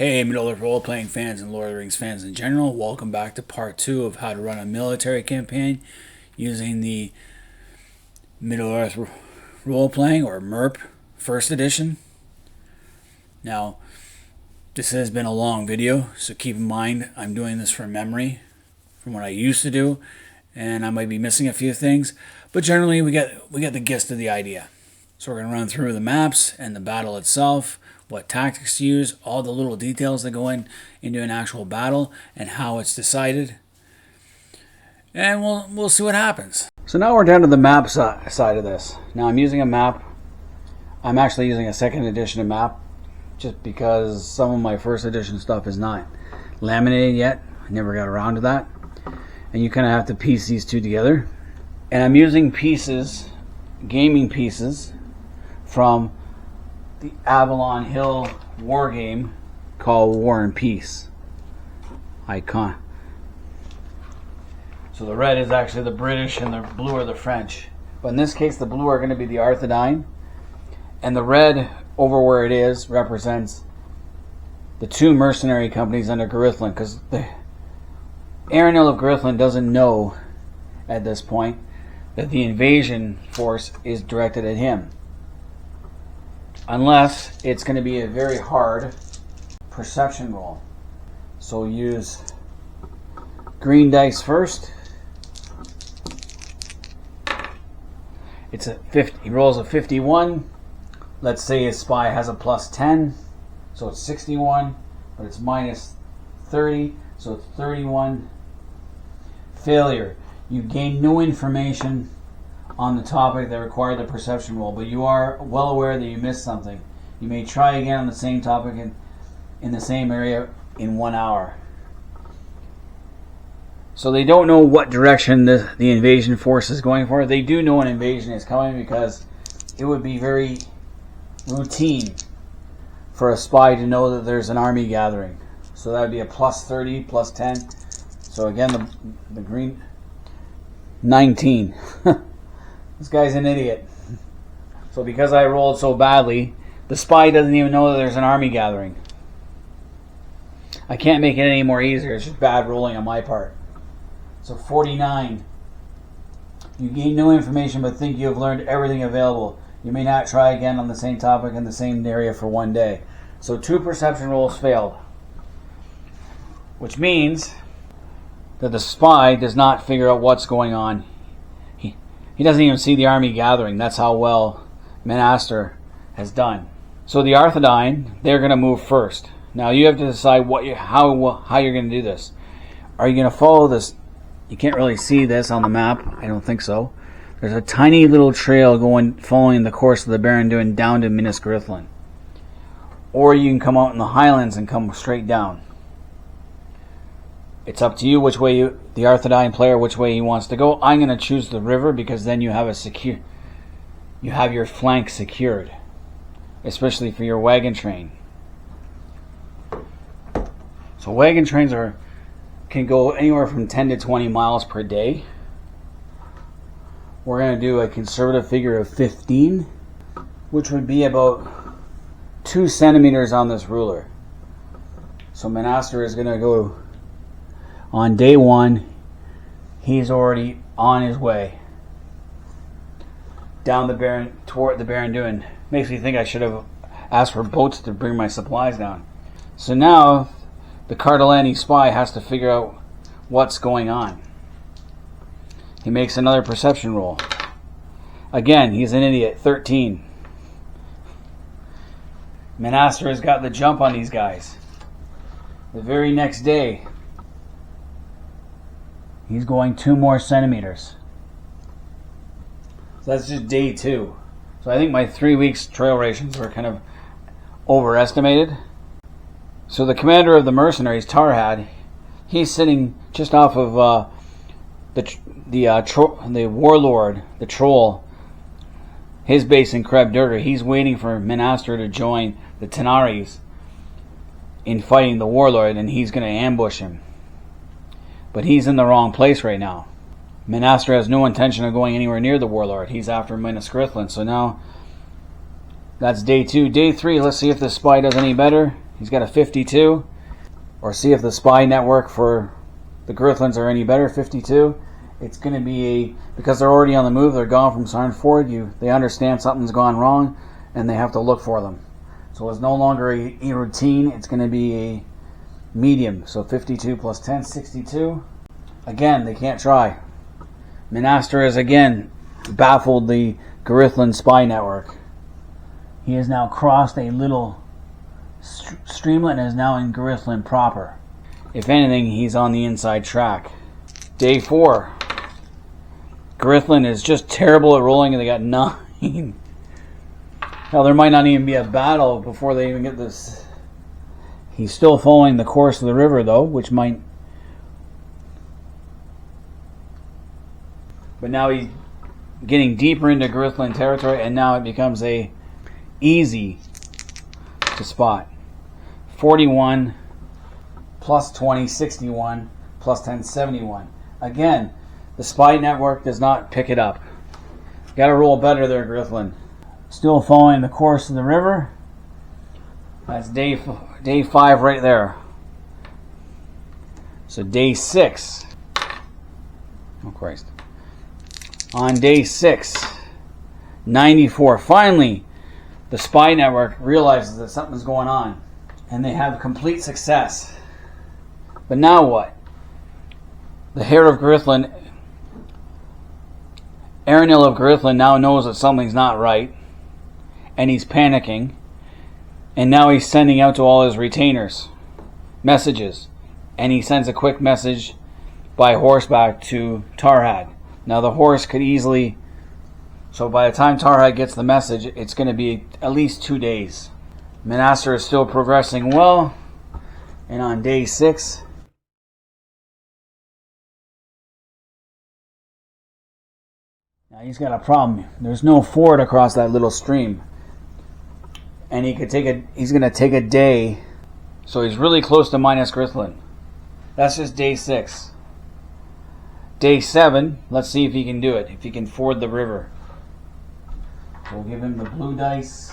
Hey, Middle-earth role-playing fans and Lord of the Rings fans in general, welcome back to part 2 of how to run a military campaign using the Middle-earth role-playing, or MERP, first edition. Now, this has been a long video, so keep in mind I'm doing this from memory, from what I used to do, and I might be missing a few things, but generally we get the gist of the idea. So we're going to run through the maps and the battle itself, what tactics to use, all the little details that go into an actual battle, and how it's decided. And we'll see what happens. So now we're down to the map side of this. Now I'm using a map. I'm actually using a second edition of map, just because some of my first edition stuff is not laminated yet. I never got around to that. And you kind of have to piece these two together. And I'm using pieces, gaming pieces, from the Avalon Hill war game called War and Peace. Icon. So the red is actually the British and the blue are the French. But in this case, the blue are going to be the Arthedain. And the red, over where it is, represents the two mercenary companies under Garithland. Because the Arenil of Garithland doesn't know at this point that the invasion force is directed at him. Unless it's going to be a very hard perception roll. So use green dice first. It's a 50. He rolls a 51. Let's say his spy has a plus 10, so it's 61, but it's minus 30, so it's 31. Failure. You gain no information on the topic that required the perception roll, but you are well aware that you missed something. You may try again on the same topic in the same area in 1 hour. So they don't know what direction the invasion force is going for. They do know an invasion is coming because it would be very routine for a spy to know that there's an army gathering. So that would be a plus 30, plus 10. So again, the green 19. This guy's an idiot. So because I rolled so badly, the spy doesn't even know that there's an army gathering. I can't make it any more easier. It's just bad rolling on my part. So 49. You gain no information but think you have learned everything available. You may not try again on the same topic in the same area for 1 day. So 2 perception rolls failed. Which means that the spy does not figure out what's going on. He doesn't even see the army gathering. That's how well Menaster has done. So the Arthedain, they're going to move first. Now you have to decide how you're going to do this. Are you going to follow this? You can't really see this on the map. I don't think so. There's a tiny little trail following the course of the Barandun down to Minas Garithland. Or you can come out in the highlands and come straight down. It's up to you which way the Arthedain player, which way he wants to go. I'm going to choose the river because then you have your flank secured, especially for your wagon train. So wagon trains can go anywhere from 10 to 20 miles per day. We're going to do a conservative figure of 15, which would be about 2 centimeters on this ruler. So Menaster is going to go on day 1. He's already on his way down toward the Barandun. Makes me think I should have asked for boats to bring my supplies down. So now the Cardellani spy has to figure out what's going on. He makes another perception roll. Again, he's an idiot. 13. Menaster has got the jump on these guys. The very next day, he's going 2 more centimeters. So that's just day 2. So I think my 3 weeks trail rations were kind of overestimated. So the commander of the mercenaries, Tarhad, he's sitting just off of the warlord, the troll, his base in Kreb Durgar. He's waiting for Menaster to join the Tenaris in fighting the warlord, and he's going to ambush him. But he's in the wrong place right now. Menaster has no intention of going anywhere near the warlord. He's after Minas Garithland. So now that's day 2. Day 3, let's see if the spy does any better. He's got a 52. Or see if the spy network for the Grithlins are any better, 52. It's going to be because they're already on the move, they're gone from Sarn Ford, they understand something's gone wrong, and they have to look for them. So it's no longer a routine, it's going to be a medium. So 52 plus 10, 62. Again, they can't try. Menastre has again baffled the Grithlin spy network. He has now crossed a little streamlet and is now in Grithlin proper. If anything, he's on the inside track. Day 4. Grithlin is just terrible at rolling, and they got 9. Hell, there might not even be a battle before they even get this. He's still following the course of the river, though, which might... But now he's getting deeper into Grithlin territory, and now it becomes easy to spot. 41 plus 20, 61 plus 10, 71. Again, the spy network does not pick it up. Got to roll better there, Grithlin. Still following the course of the river. That's day 5 right there. So day 6. Oh Christ. On day 6, 94. Finally, the spy network realizes that something's going on, and they have complete success. But now what? The heir of Grithlin, Aranil of Grithlin, now knows that something's not right, and he's panicking, and now he's sending out to all his retainers messages, and he sends a quick message by horseback to Tarhad. Now the horse could easily, so by the time Tarhad gets the message, it's going to be at least 2 days. Menastre is still progressing well, and on day 6, now he's got a problem. There's no ford across that little stream, and he's going to take a day, so he's really close to minus Grithlin. That's just day 6. Day 7, let's see if he can do it, if he can ford the river. We'll give him the blue dice,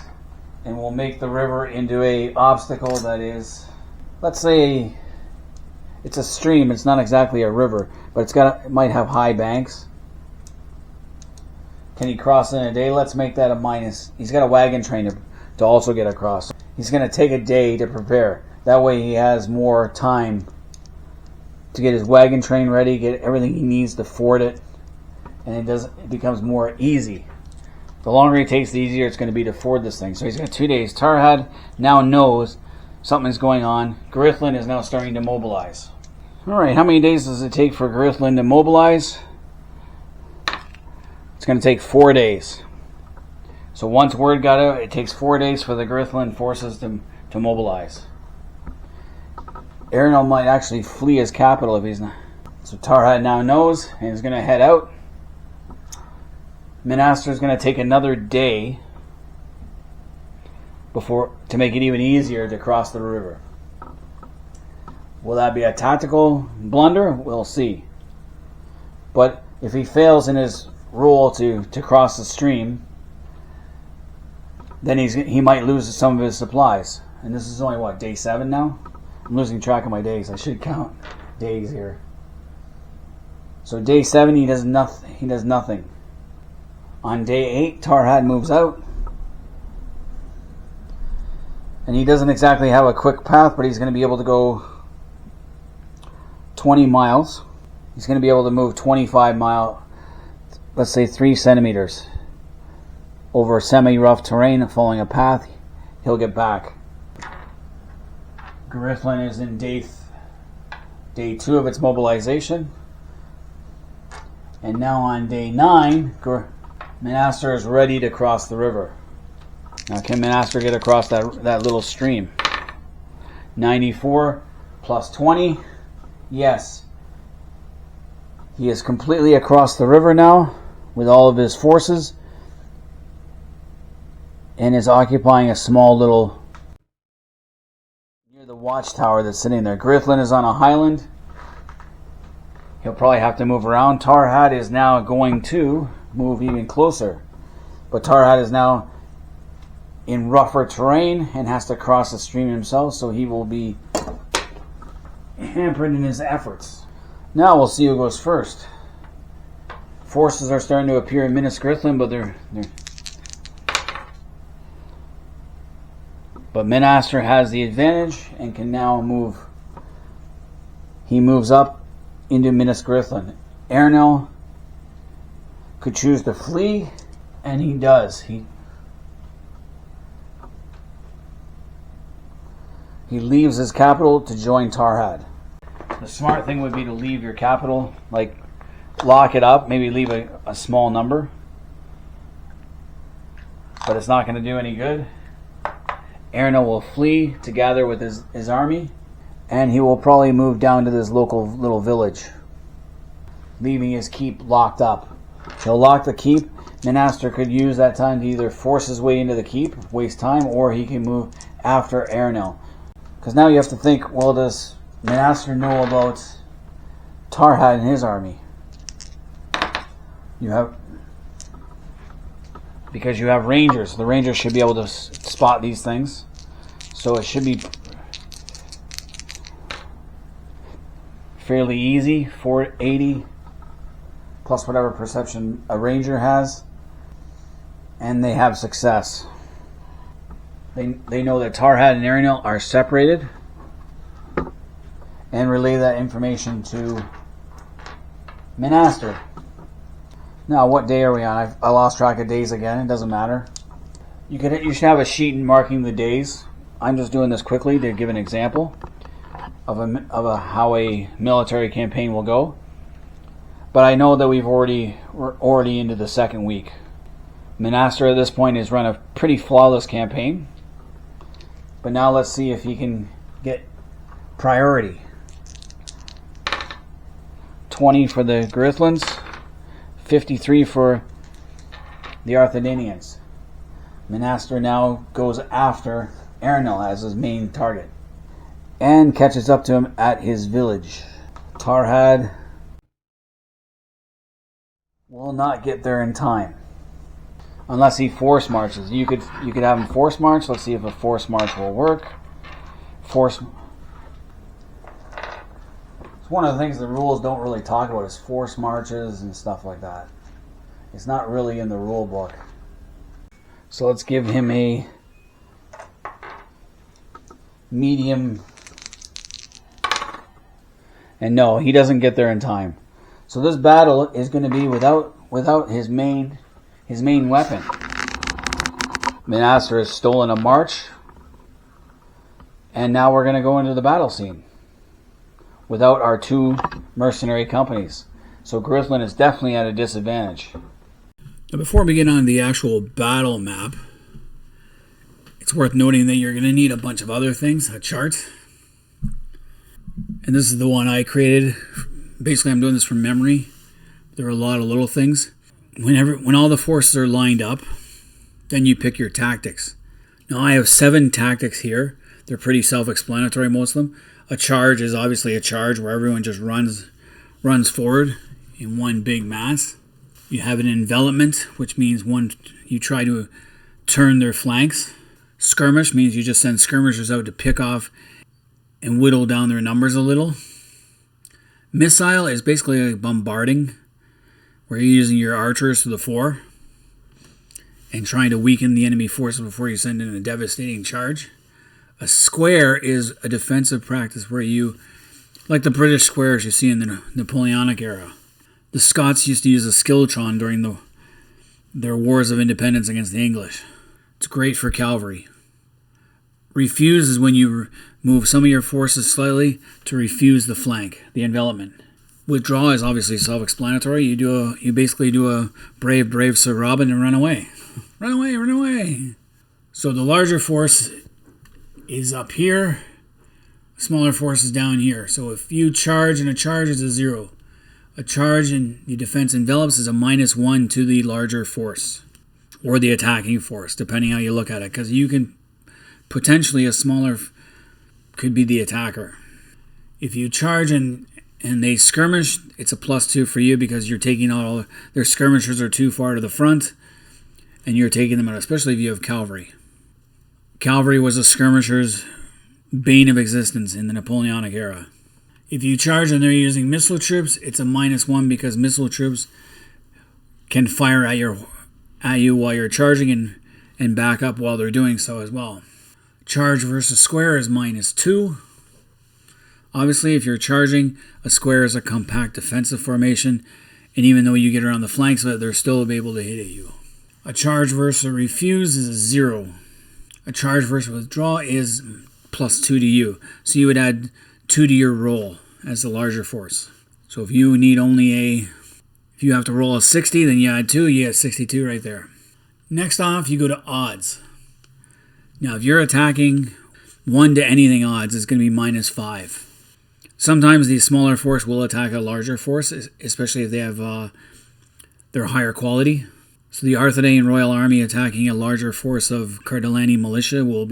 and we'll make the river into a obstacle that is, let's say, it's a stream. It's not exactly a river, but it might have high banks. Can he cross in a day? Let's make that a minus. He's got a wagon train to also get across. He's going to take a day to prepare. That way he has more time to get his wagon train ready, get everything he needs to ford it, and it becomes more easy. The longer it takes, the easier it's going to be to ford this thing. So he's got 2 days. Tarhad now knows something's going on. Grithlin is now starting to mobilize. Alright, how many days does it take for Grithlin to mobilize? It's going to take 4 days. So once word got out, it takes 4 days for the Grithlin forces to mobilize. Aranil might actually flee his capital if he's not. So Tarhad now knows and is going to head out. Menastre is going to take another day to make it even easier to cross the river. Will that be a tactical blunder? We'll see. But if he fails in his role to cross the stream, then he might lose some of his supplies. And this is only what, day 7 now? I'm losing track of my days. I should count days here. So day 7 he does nothing. On day 8 Tarhad moves out. And he doesn't exactly have a quick path, but he's going to be able to go 20 miles. He's going to be able to move 25 miles, let's say 3 centimeters over semi-rough terrain, following a path. He'll get back. Grithlin is in day 2 of its mobilization. And now on day 9, Menastre is ready to cross the river. Now can Menastre get across that little stream? 94 plus 20. Yes. He is completely across the river now with all of his forces and is occupying a small little near the watchtower that's sitting there. Grithlin is on a highland. He'll probably have to move around. Tarhad is now going to move even closer. But Tarhad is now in rougher terrain and has to cross the stream himself, so he will be hampered in his efforts. Now we'll see who goes first. Forces are starting to appear in Minas Grythlin, but Minaster has the advantage and can now move. He moves up into Minas Grythlin. Ernell could choose to flee, and he does. He leaves his capital to join Tarhad. The smart thing would be to leave your capital, like lock it up, maybe leave a small number. But it's not going to do any good. Ernell will flee to gather with his army, and he will probably move down to this local little village, leaving his keep locked up. He'll lock the keep. Minaster could use that time to either force his way into the keep, waste time, or he can move after Ernell. Because now you have to think, well, does Minaster know about Tarhad and his army? Because you have rangers. The rangers should be able to spot these things. So it should be fairly easy. 480 plus whatever perception a ranger has. And they have success. They know that Tarhad and Ernell are separated. And relay that information to Minaster. Now, what day are we on? I lost track of days again. It doesn't matter. You should have a sheet marking the days. I'm just doing this quickly to give an example of how a military campaign will go. But I know that we're already into the second week. Minaster at this point has run a pretty flawless campaign. But now let's see if he can get priority. 20 for the Grythlins. 53 for the Arthadinians. Minaster now goes after Ernell as his main target and catches up to him at his village. Tarhad will not get there in time unless he force marches. You could have him force march. Let's see if a force march will work. It's one of the things the rules don't really talk about is force marches and stuff like that. It's not really in the rule book. So let's give him a medium. And no, he doesn't get there in time. So this battle is going to be without his main weapon. Minaster has stolen a march. And now we're going to go into the battle scene without our two mercenary companies. So Grythlin is definitely at a disadvantage. Now, before we get on the actual battle map, it's worth noting that you're going to need a bunch of other things, a chart. And this is the one I created. Basically, I'm doing this from memory. There are a lot of little things. When all the forces are lined up, then you pick your tactics. Now, I have 7 tactics here. They're pretty self-explanatory, most of them. A charge is obviously a charge where everyone just runs forward in one big mass. You have an envelopment, which means you try to turn their flanks. Skirmish means you just send skirmishers out to pick off and whittle down their numbers a little. Missile is basically like bombarding, where you're using your archers to the fore and trying to weaken the enemy forces before you send in a devastating charge. A square is a defensive practice where you, like the British squares you see in the Napoleonic era. The Scots used to use a skiltron during their wars of independence against the English. It's great for cavalry. Refuse is when you move some of your forces slightly to refuse the flank, the envelopment. Withdraw is obviously self-explanatory. You basically do a brave, brave Sir Robin and run away. Run away, run away. So the larger force is up here, smaller force is down here. So if you charge and a charge is a 0. A charge in the defense envelops is a -1 to the larger force or the attacking force, depending how you look at it. Because you can potentially a smaller could be the attacker. If you charge and they skirmish, it's a +2 for you because you're taking all their skirmishers are too far to the front and you're taking them out, especially if you have cavalry. Cavalry was a skirmisher's bane of existence in the Napoleonic era. If you charge and they're using missile troops, it's a -1 because missile troops can fire at you while you're charging and back up while they're doing so as well. Charge versus square is -2. Obviously, if you're charging, a square is a compact defensive formation, and even though you get around the flanks of it, they're still able to hit at you. A charge versus a refuse is a 0. A charge versus withdraw is +2 to you. So you would add 2 to your roll as the larger force. So if you have to roll a 60, then you add 2, you get 62 right there. Next off, you go to odds. Now, if you're attacking 1 to anything odds, it's going to be -5. Sometimes the smaller force will attack a larger force, especially if they have their higher quality. So the Arthurian Royal Army attacking a larger force of Cardellani militia will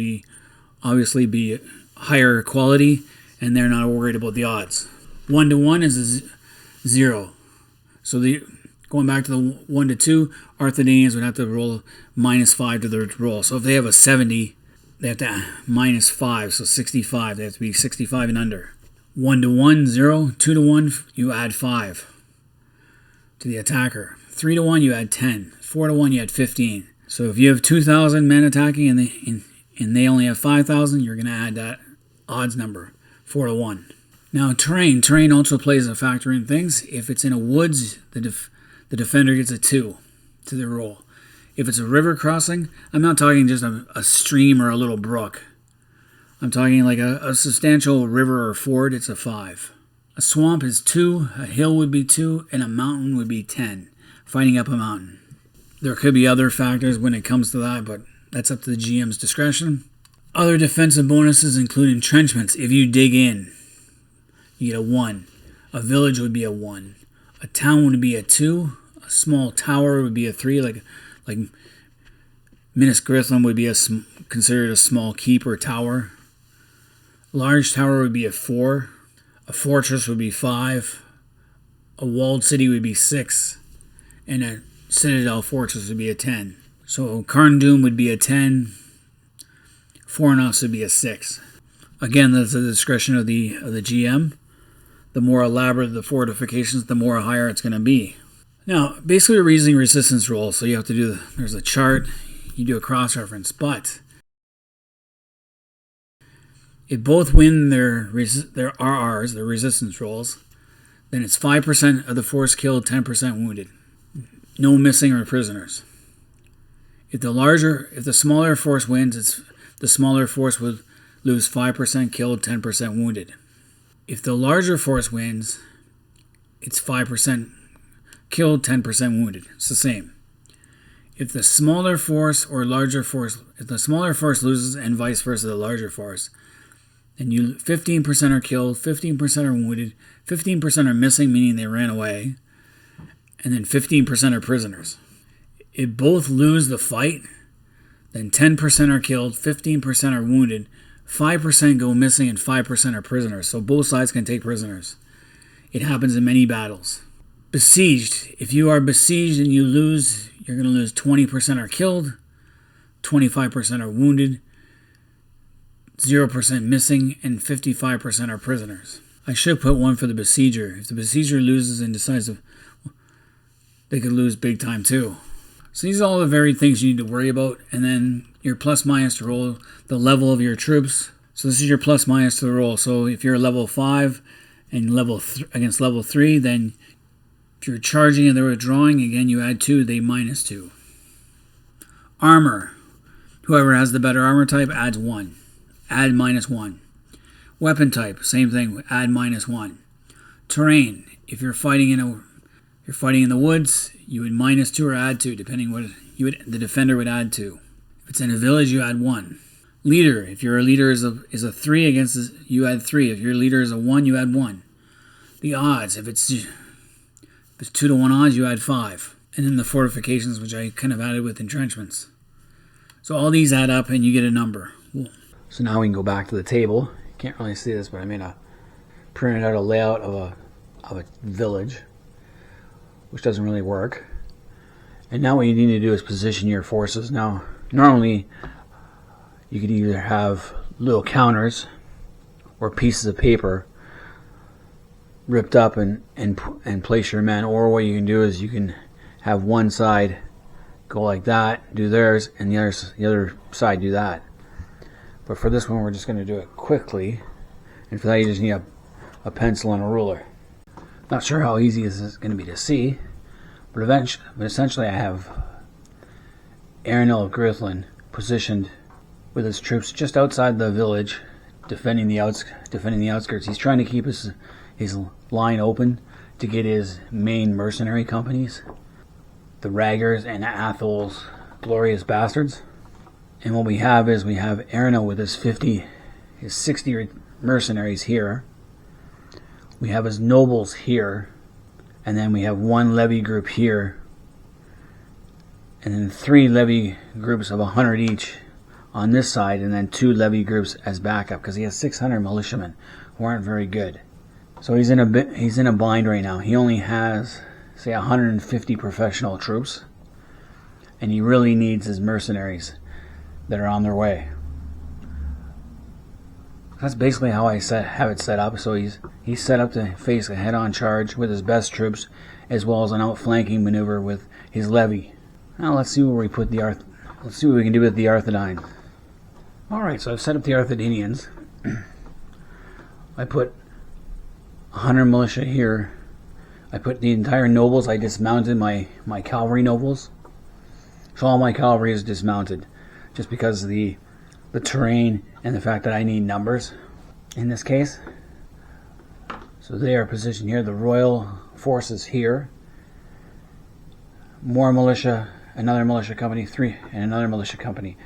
obviously be higher quality, and they're not worried about the odds. 1 to 1 is a 0. So going back to the 1 to 2, Arthurians would have to roll -5 to their roll. So if they have a 70, they have to -5, so 65. They have to be 65 and under. 1 to 1, 0. 2 to 1, you add 5 to the attacker. 3 to 1, you add 10. 4 to 1, you add 15. So if you have 2,000 men attacking and they only have 5,000, you're going to add that odds number, 4 to 1. Now, terrain. Terrain also plays a factor in things. If it's in a woods, the defender gets a 2 to their roll. If it's a river crossing, I'm not talking just a stream or a little brook. I'm talking like a substantial river or ford, it's a 5. A swamp is 2, a hill would be 2, and a mountain would be 10. Fighting up a mountain. There could be other factors when it comes to that, but that's up to the GM's discretion. Other defensive bonuses include entrenchments. If you dig in, you get a 1. A village would be a 1. A town would be a 2. A small tower would be a 3, like Minas Grislim would be considered a small keep or tower. Large tower would be a 4. A fortress would be 5. A walled city would be 6. And a citadel fortress would be a 10. So Carndum would be a 10. Fornos would be a 6. Again, that's the discretion of the GM. The more elaborate the fortifications, the more higher it's going to be. Now, basically we're using resistance rolls, so you have to there's a chart, you do a cross-reference, but if both win their RRs, their resistance rolls, then it's 5% of the force killed, 10% wounded. No missing or prisoners. If the smaller force wins, the smaller force would lose 5% killed, 10% wounded. If the larger force wins, it's 5% killed, 10% wounded. It's the same. If the smaller force loses and vice versa, the larger force, then 15% are killed, 15% are wounded, 15% are missing, meaning they ran away, and then 15% are prisoners. If both lose the fight, then 10% are killed, 15% are wounded, 5% go missing, and 5% are prisoners. So both sides can take prisoners. It happens in many battles. Besieged. If you are besieged and you lose, you're going to lose 20% are killed, 25% are wounded, 0% missing, and 55% are prisoners. I should put one for the besieger. If the besieger loses and decides they could lose big time too. So these are all the varied things you need to worry about, and then your plus minus to roll the level of your troops. So this is your plus minus to the roll. So if you're level 5 and against level 3, then if you're charging and they're withdrawing, again you add 2, they minus 2. Armor. Whoever has the better armor type adds 1. Add -1. Weapon type, same thing, add -1. Terrain. If you're fighting in the woods, you would -2 or add 2, depending what the defender would add 2. If it's in a village, you add 1. Leader. If your leader is a 3 against you add 3. If your leader is a 1, you add 1. The odds. If it's 2 to 1 odds, you add 5. And then the fortifications, which I kind of added with entrenchments. So all these add up and you get a number. Cool. So now we can go back to the table. You can't really see this, but I printed out a layout of a village, which doesn't really work. And now what you need to do is position your forces. Now, normally you could either have little counters or pieces of paper ripped up and place your men, or what you can do is you can have one side go like that, do theirs, and the other side do that. But for this one, we're just going to do it quickly, and for that you just need a pencil and a ruler. Not sure how easy this is going to be to see, but essentially I have Aaron of Grithlin positioned with his troops just outside the village, defending the outskirts. He's trying to keep his line open to get his main mercenary companies, the Raggers and Athol's glorious bastards. And what we have is Aaron with his 60 mercenaries here. We have his nobles here, and then we have one levy group here, and then 3 levy groups of 100 each on this side, and then 2 levy groups as backup, because he has 600 militiamen who aren't very good. So he's in a bind right now. He only has, say, 150 professional troops, and he really needs his mercenaries that are on their way. That's basically how I have it set up. So he's set up to face a head-on charge with his best troops, as well as an outflanking maneuver with his levy. Now let's see where we put let's see what we can do with the Arthedain. All right, so I've set up the Arthedinians. I put 100 militia here. I put the entire nobles. I dismounted my cavalry nobles. So all my cavalry is dismounted, just because of the terrain and the fact that I need numbers in this case. So they are positioned here. The royal forces here. More militia, another militia company, 3, and another militia company.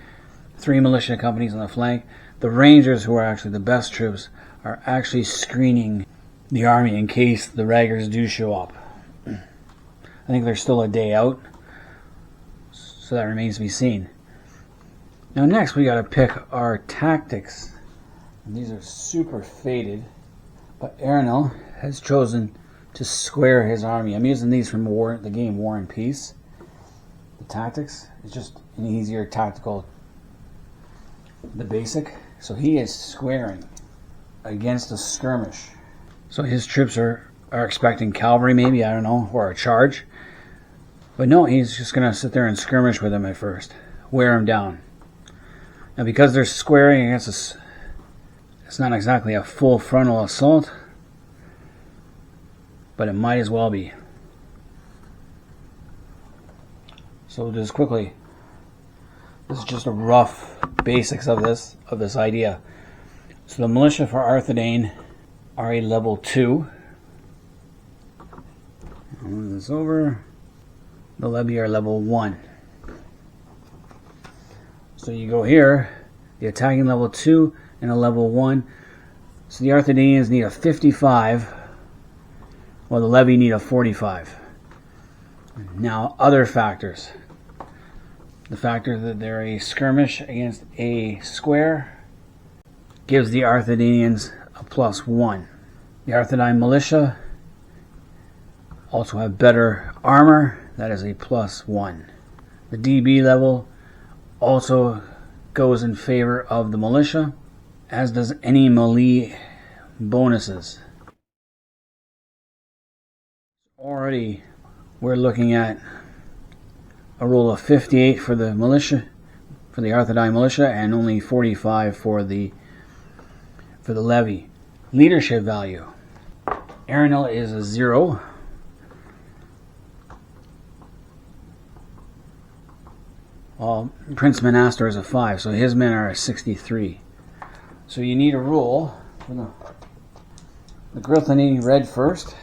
3 militia companies on the flank. The Rangers, who are actually the best troops, are actually screening the army in case the Raggers do show up. I think they're still a day out, so that remains to be seen. Now next we got to pick our tactics. And these are super faded, but Aaron has chosen to square his army. I'm using these from the game War and Peace. The tactics is just an easier tactical, the basic. So he is squaring against a skirmish. So his troops are expecting cavalry, maybe, I don't know, or a charge. But no, he's just going to sit there and skirmish with them at first, wear them down. Now because they're squaring against us, it's not exactly a full frontal assault, but it might as well be. So just quickly, this is just a rough basics of this idea. So the militia for Arthedain are a level 2. I'll move this over. The levy are level 1. So you go here, the attacking level 2 and a level 1. So the Arthedinians need a 55, while the levy need a 45. Now other factors. The factor that they're a skirmish against a square gives the Arthedinians a +1. The Arthedain militia also have better armor, that is a +1. The DB level also goes in favor of the militia, as does any melee bonuses. Already we're looking at a roll of 58 for the militia, for the Arthedain militia, and only 45 for the levy. Leadership value. Arenil is a 0. Well, Prince Monastor is a 5, so his men are a 63. So you need a rule for the Grithlini red first.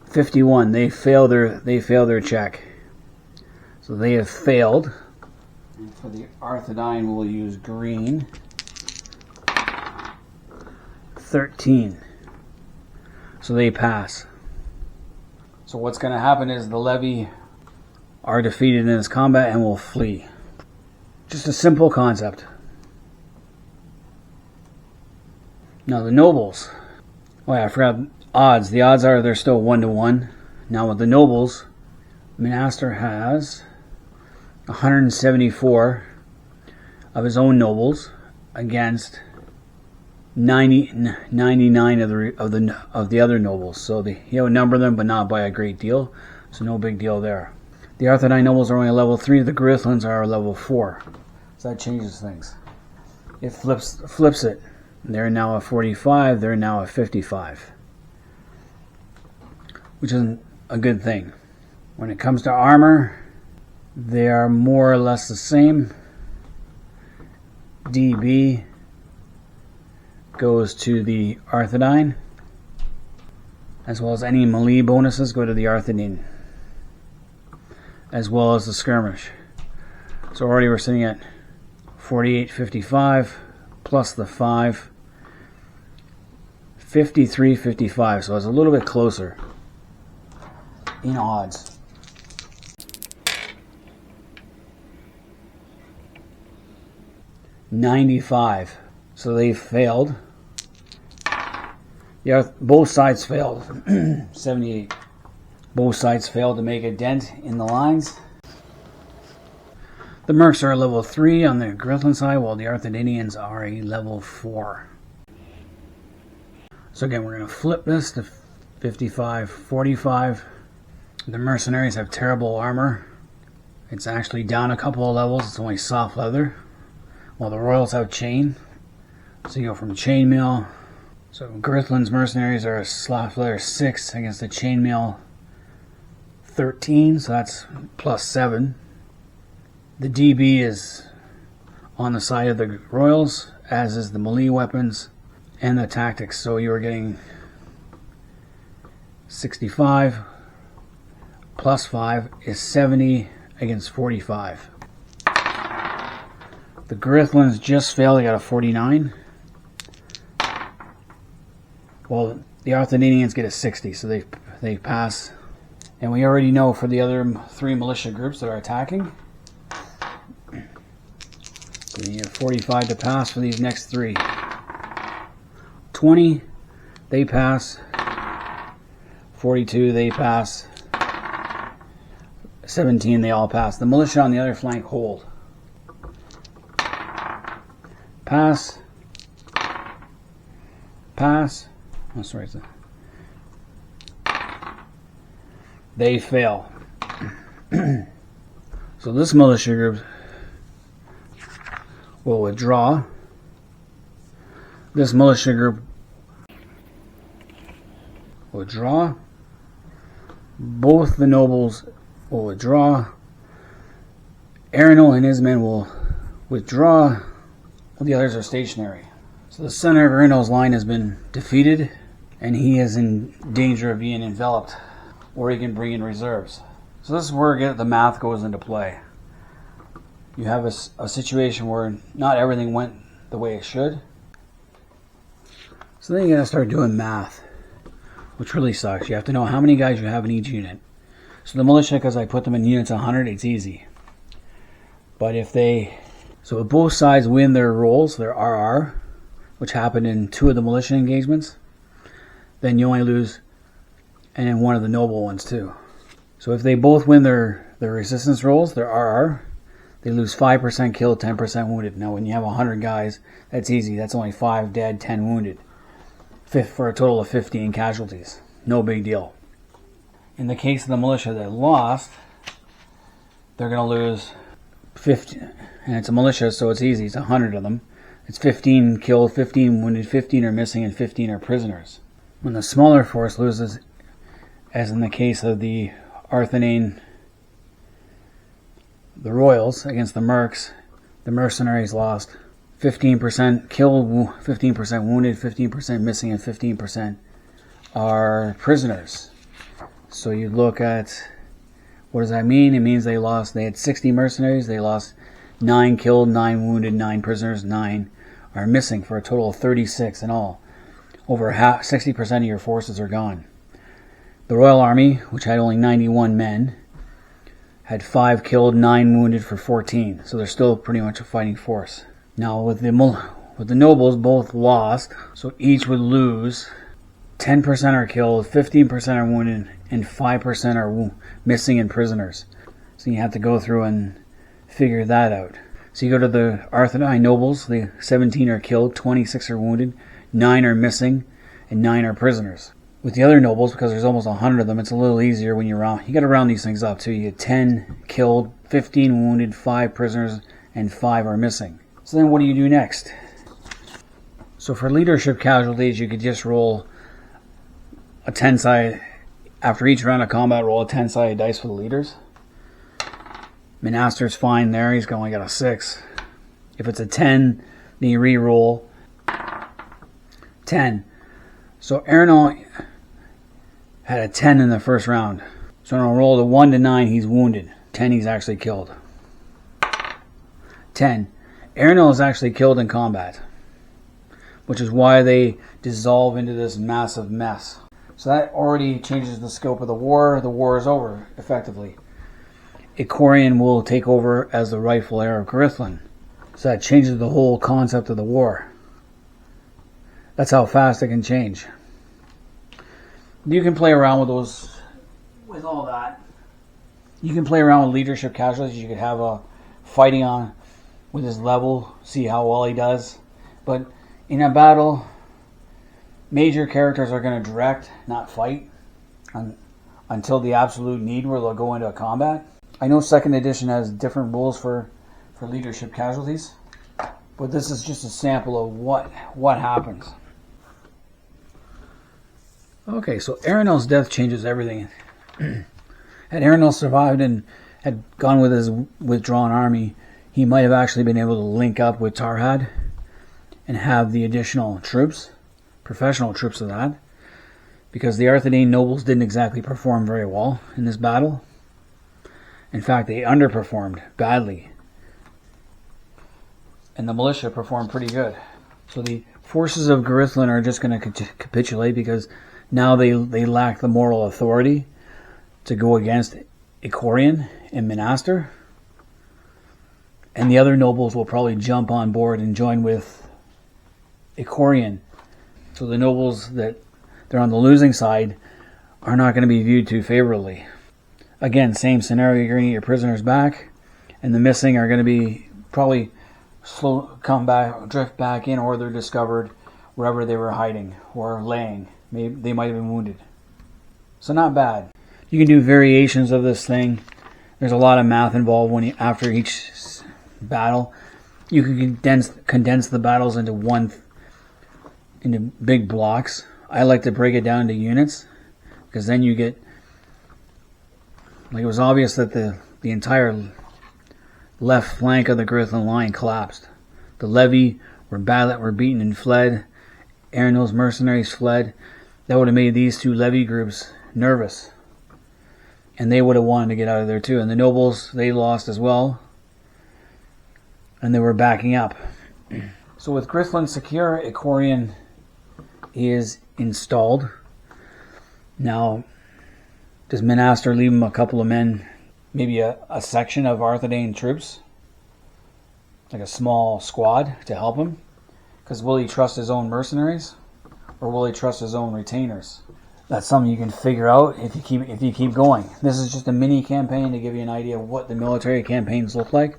51. They fail their check. So they have failed. And for the Arthedain, we'll use green. 13. So they pass. So what's going to happen is the levy are defeated in this combat and will flee. Just a simple concept. Now the nobles. Oh yeah, I forgot odds. The odds are they're still 1-1. Now with the nobles, Monastor has 174 of his own nobles against 99 of the other nobles. So he outnumbered them, but not by a great deal. So no big deal there. The Arthurine nobles are only a level 3. The Grithlands are a level 4. So that changes things. It flips it. They're now a 45. They're now a 55, which isn't a good thing. When it comes to armor, they are more or less the same. DB goes to the Arthedain, as well as any melee bonuses go to the Arthedain, as well as the skirmish. So already we're sitting at 48.55 plus the 5, 53.55. So it's a little bit closer in odds. $95. So they failed. Yeah, both sides failed. 78. Both sides failed to make a dent in the lines. The Mercs are a level 3 on the Grithland side, while the Arthedinians are a level 4. So again, we're going to flip this to 55-45. The mercenaries have terrible armor. It's actually down a couple of levels. It's only soft leather. While the Royals have chain. So you go from chainmail. So Grithland's mercenaries are a soft leather 6 against the chainmail 13. So that's plus 7. The DB is on the side of the Royals, as is the melee weapons and the tactics. So you are getting 65 plus 5 is 70 against 45. The Grithlands just failed. They got a 49. Well, the Arthedinians get a 60, so they pass. And we already know for the other 3 militia groups that are attacking, so you have 45 to pass for these next 3. 20, they pass. 42, they pass. 17, they all pass. The militia on the other flank hold. Pass. Pass. Oh, sorry. They fail. So this militia group will withdraw. This militia group will withdraw. Both the nobles will withdraw. Arenal and his men will withdraw. The others are stationary. So the center of Arenal's line has been defeated, and he is in danger of being enveloped, or he can bring in reserves. So this is where the math goes into play. You have a situation where not everything went the way it should. So then you gotta start doing math, which really sucks. You have to know how many guys you have in each unit. So the militia, because I put them in units 100, it's easy. But if both sides win their rolls, their RR, which happened in 2 of the militia engagements, then you only lose, and in 1 of the noble ones too. So if they both win their resistance rolls, their RR, they lose 5% killed, 10% wounded. Now when you have 100 guys, that's easy. That's only 5 dead, 10 wounded. For a total of 15 casualties. No big deal. In the case of the militia that lost, they're going to lose 50, and it's a militia, so it's easy. It's 100 of them. It's 15 killed, 15 wounded, 15 are missing, and 15 are prisoners. When the smaller force loses, as in the case of the Arthedain, the Royals against the Mercs, the mercenaries lost 15% killed, 15% wounded, 15% missing, and 15% are prisoners. So you look at, what does that mean? It means they had 60 mercenaries, they lost 9 killed, 9 wounded, 9 prisoners, 9 are missing, for a total of 36 in all. Over 60% of your forces are gone. The Royal Army, which had only 91 men, had 5 killed, 9 wounded for 14. So they're still pretty much a fighting force. Now with the nobles, both lost, so each would lose. 10% are killed, 15% are wounded, and 5% are missing and prisoners. So you have to go through and figure that out. So you go to the Arthedain nobles, the 17 are killed, 26 are wounded, 9 are missing, and 9 are prisoners. With the other nobles, because there's almost 100 of them, it's a little easier when you round. You got to round these things up too. You get 10 killed, 15 wounded, 5 prisoners, and 5 are missing. So then what do you do next? So for leadership casualties, you could just roll a 10-sided, after each round of combat, roll a 10-sided dice for the leaders. Menaster's fine there, he's only got a 6. If it's a 10, then you re-roll 10. So Arenal had a 10 in the first round. So on a roll to 1 to 9, he's wounded. 10, he's actually killed. 10. Arenal is actually killed in combat, which is why they dissolve into this massive mess. So that already changes the scope of the war. The war is over, effectively. Icorian will take over as the rightful heir of Carithlin. So that changes the whole concept of the war. That's how fast it can change. You can play around with those, with all that. You can play around with leadership casualties. You could have a fighting on with his level, see how well he does. But in a battle, major characters are going to direct, not fight, until the absolute need where they'll go into a combat. I know 2nd edition has different rules for leadership casualties, but this is just a sample of what happens. Okay, so Arenal's death changes everything. Had Arenal survived and had gone with his withdrawn army, he might have actually been able to link up with Tarhad and have the additional troops, professional troops of that, because the Arthedain nobles didn't exactly perform very well in this battle. In fact, they underperformed badly. And the militia performed pretty good. So the forces of Carithlin are just going to capitulate because now they lack the moral authority to go against Icorian and Menaster. And the other nobles will probably jump on board and join with Icorian. So the nobles that they're on the losing side are not going to be viewed too favorably. Again, same scenario, you're going to get your prisoners back, and the missing are going to be probably drift back in, or they're discovered wherever they were hiding or laying. Maybe they might have been wounded. So not bad. You can do variations of this thing. There's a lot of math involved after each battle. You can condense the battles into big blocks. I like to break it down into units, because then you get, like, it was obvious that the entire left flank of the Carithlin line collapsed. The levy were beaten and fled. Arenal's mercenaries fled. That would have made these two levy groups nervous, and they would have wanted to get out of there too. And the nobles, they lost as well, and they were backing up. So with Carithlin secure, Icorian is installed. Now, does Menaster leave him a couple of men, maybe a section of Arthedain troops, like a small squad to help him? Because will he trust his own mercenaries, or will he trust his own retainers? That's something you can figure out if you keep going. This is just a mini campaign to give you an idea of what the military campaigns look like.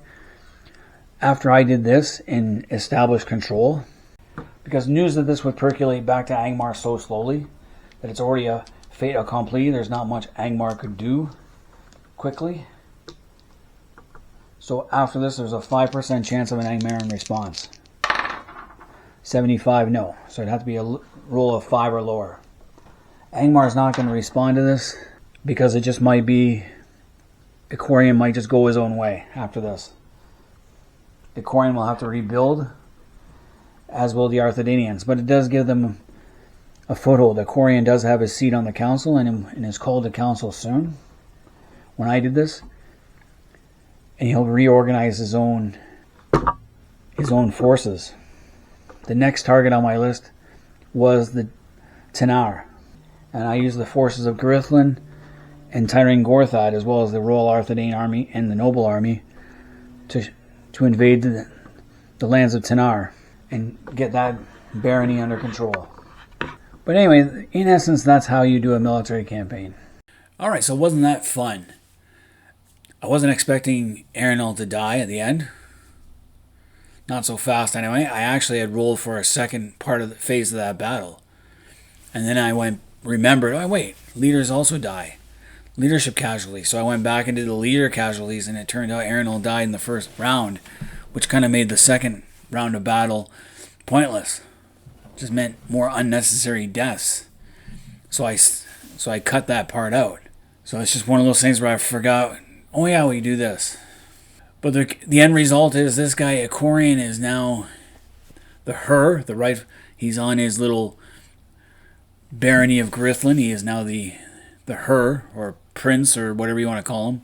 After I did this and established control, because news of this would percolate back to Angmar so slowly that it's already a fait accompli. There's not much Angmar could do quickly. So after this, there's a 5% chance of an Angmaran response. 75 no. So it'd have to be a roll of 5 or lower. Angmar's not going to respond to this because it just might be, Icorian might just go his own way after this. Icorian will have to rebuild, as will the Arthedanians, but it does give them a foothold. Icorian does have his seat on the council and is called to council soon. When I did this, and he'll reorganize his own forces. The next target on my list was the Tanar, and I used the forces of Carithlin and Tyrene Gorthad, as well as the Royal Arthedain army and the Noble army, to invade the lands of Tanar and get that barony under control. But anyway, in essence, that's how you do a military campaign. All right, so wasn't that fun? I wasn't expecting Arenal to die at the end. not so fast anyway. I actually had rolled for a second part of the phase of that battle. And then I remembered, oh wait, leaders also die. Leadership casualties. So I went back into the leader casualties, and it turned out Aaron died in the first round, which kind of made the second round of battle pointless. Just meant more unnecessary deaths. So I cut that part out. So it's just one of those things where I forgot, oh yeah, we do this. But the end result is this guy, Icorian, is now the right, he's on his little barony of Grithlin. He is now the Her, or Prince, or whatever you want to call him.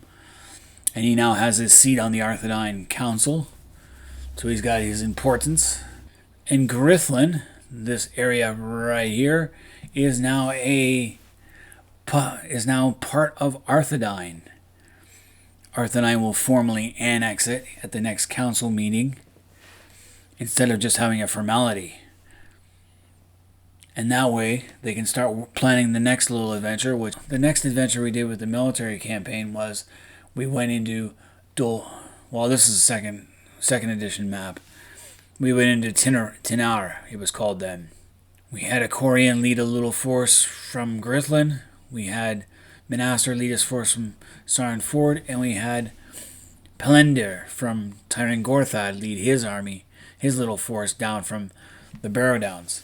And he now has his seat on the Arthedain Council. So he's got his importance. And Grithlin, this area right here, is now part of Arthedain. Arthedain will formally annex it at the next council meeting, instead of just having a formality. And that way, they can start planning the next little adventure. Which the next adventure we did with the military campaign was, we went into this is a second edition map. We went into Tinar, it was called then. We had Icorian lead a little force from Grithlin. We had Minaster lead his force from Sarn Ford, and we had Pelender from Tyran Gorthad lead his army, his little force down from the Barrow Downs.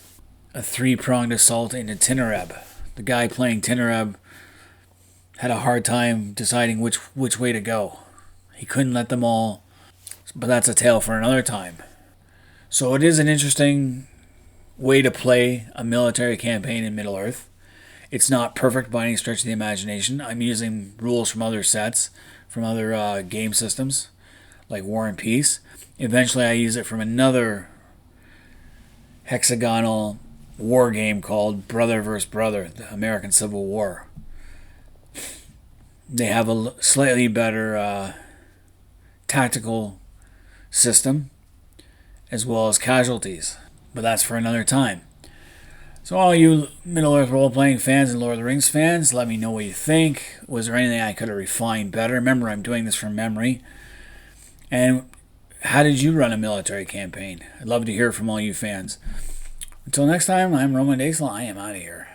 A three-pronged assault into Tinareb. The guy playing Tinareb had a hard time deciding which way to go. He couldn't let them all, but that's a tale for another time. So it is an interesting way to play a military campaign in Middle-earth. It's not perfect by any stretch of the imagination. I'm using rules from other sets, from other game systems, like War and Peace. Eventually I use it from another hexagonal war game called Brother vs. Brother, the American Civil War. They have a slightly better tactical system, as well as casualties. But that's for another time. So all you Middle-earth role-playing fans and Lord of the Rings fans, let me know what you think. Was there anything I could have refined better? Remember, I'm doing this from memory. And how did you run a military campaign? I'd love to hear from all you fans. Until next time, I'm Roman Daisel. I am out of here.